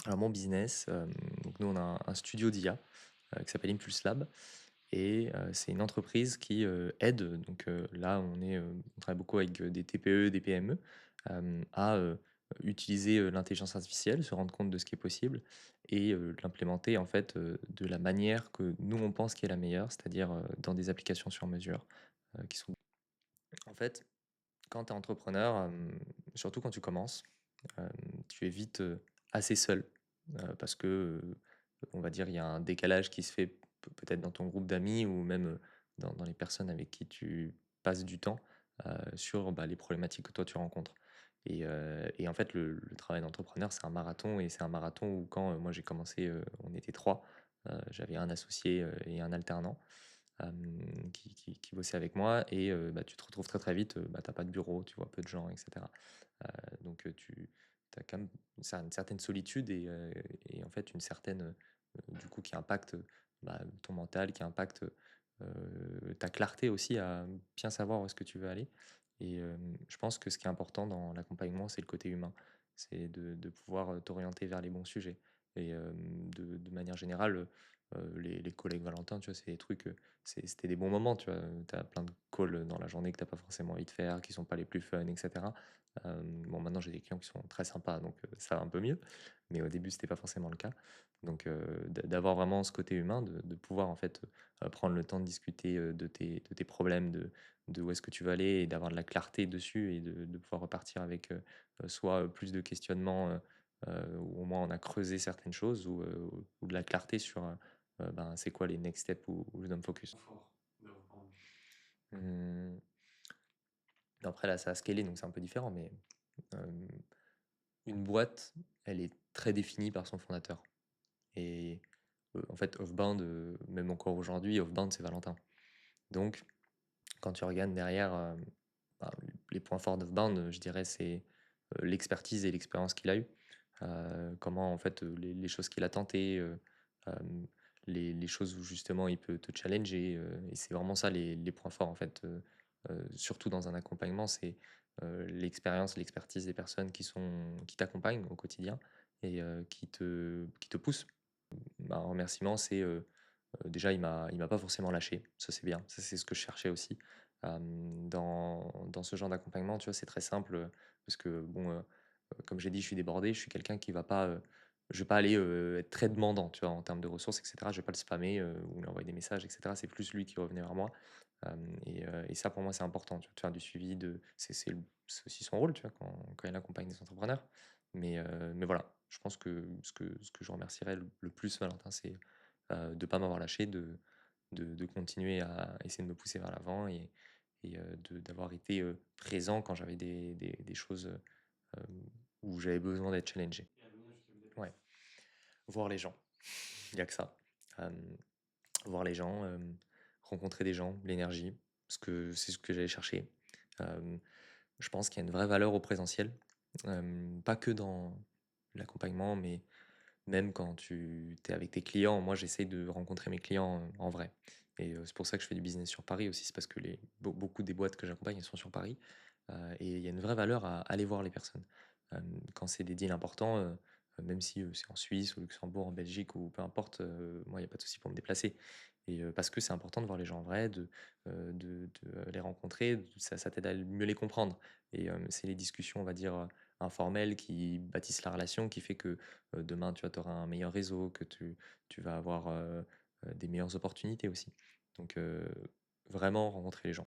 Alors mon business, donc nous on a un studio d'IA, qui s'appelle Impulse Lab et c'est une entreprise qui, aide donc là on travaille beaucoup avec, des TPE, des PME, à, utiliser, l'intelligence artificielle, se rendre compte de ce qui est possible et l'implémenter en fait, de la manière que nous on pense qui est la meilleure, c'est-à-dire, dans des applications sur mesure, qui sont en fait, quand tu es entrepreneur, surtout quand tu commences, tu es vite, assez seul, parce que, on va dire, il y a un décalage qui se fait peut-être dans ton groupe d'amis ou même, dans les personnes avec qui tu passes du temps, sur, bah, les problématiques que toi tu rencontres et en fait, le travail d'entrepreneur, c'est un marathon et c'est un marathon où quand, moi j'ai commencé, on était 3, j'avais un associé, et un alternant qui bossait avec moi et bah, tu te retrouves très, très vite, bah, tu pas de bureau, tu vois peu de gens et cetera. Donc tu as quand même une certaine solitude et en fait une certaine, du coup qui impacte, bah, ton mental, qui impacte, ta clarté aussi à bien savoir où est-ce que tu veux aller et je pense que ce qui est important dans l'accompagnement, c'est le côté humain. C'est de pouvoir, t'orienter vers les bons sujets et de manière générale, les collègues Valentin, tu vois, c'est des trucs, c'était des bons moments, tu vois? Tu as plein de calls dans la journée que tu as pas forcément envie de faire, qui sont pas les plus fun et cetera. Bon, maintenant, j'ai des clients qui sont très sympas, donc ça va un peu mieux, mais au début, c'était pas forcément le cas. Donc d'avoir vraiment ce côté humain, de pouvoir, en fait, prendre le temps de discuter, de tes problèmes, de où est-ce que tu veux aller et d'avoir de la clarté dessus et de pouvoir repartir avec, soit, plus de questionnements, où au moins on a creusé certaines choses ou de la clarté sur, ben, c'est quoi les next steps où je dois me focus. Fort de reprendre. Mmh, après là, ça a scalé, donc c'est un peu différent, mais hem, une boîte, elle est très définie par son fondateur et en fait, Offbound, même encore aujourd'hui, Offbound, c'est Valentin. Donc quand tu regardes derrière, ben, les points forts d'Offbound, je dirais, c'est, l'expertise et l'expérience qu'il a eue. Comment en fait, les choses qu'il a tentées, hem, les choses où justement il peut te challenger, et c'est vraiment ça les points forts en fait, surtout dans un accompagnement, c'est, l'expérience, l'expertise des personnes qui t'accompagnent au quotidien et qui te poussent. Un remerciement, c'est, déjà il m'a pas forcément lâché, ça c'est bien, ça c'est ce que je cherchais aussi. Dans ce genre d'accompagnement, tu vois, c'est très simple, parce que bon, comme j'ai dit, je suis débordé, je suis quelqu'un qui va pas, je vais pas aller, être très demandant, tu vois, en termes de ressources et cetera. Je vais pas le spammer, ou lui envoyer des messages et cetera. C'est plus lui qui revenait vers moi, et ça pour moi c'est important, tu vois, de faire du suivi c'est aussi son rôle, tu vois, quand il accompagne des entrepreneurs. Mais voilà, je pense que ce que je remercierais le plus Valentin, c'est, de pas m'avoir lâché, de continuer à essayer de me pousser vers l'avant et d'avoir été, présent quand j'avais des choses, où j'avais besoin d'être challengé. Et à venir jusqu'à me Ouais, déplacer. voir les gens, il y a que ça. Voir les gens, rencontrer des gens, l'énergie, parce que c'est ce que j'allais chercher. Hem, je pense qu'il y a une vraie valeur au présentiel, pas que dans l'accompagnement, mais même quand tu es avec tes clients. Moi, j'essaie de rencontrer mes clients, en vrai et c'est pour ça que je fais du business sur Paris aussi. C'est parce que beaucoup des boîtes que j'accompagne, elles sont sur Paris, et il y a une vraie valeur à aller voir les personnes. Quand c'est des deals importants, même si, c'est en Suisse, au Luxembourg, en Belgique ou peu importe, moi, il y a pas de souci pour me déplacer et parce que c'est important de voir les gens en vrai, de les rencontrer, ça t'aide à mieux les comprendre et c'est les discussions, on va dire, informelles qui bâtissent la relation, qui fait que, demain, tu vois, tu auras un meilleur réseau, que tu vas avoir, des meilleures opportunités aussi. Donc vraiment rencontrer les gens.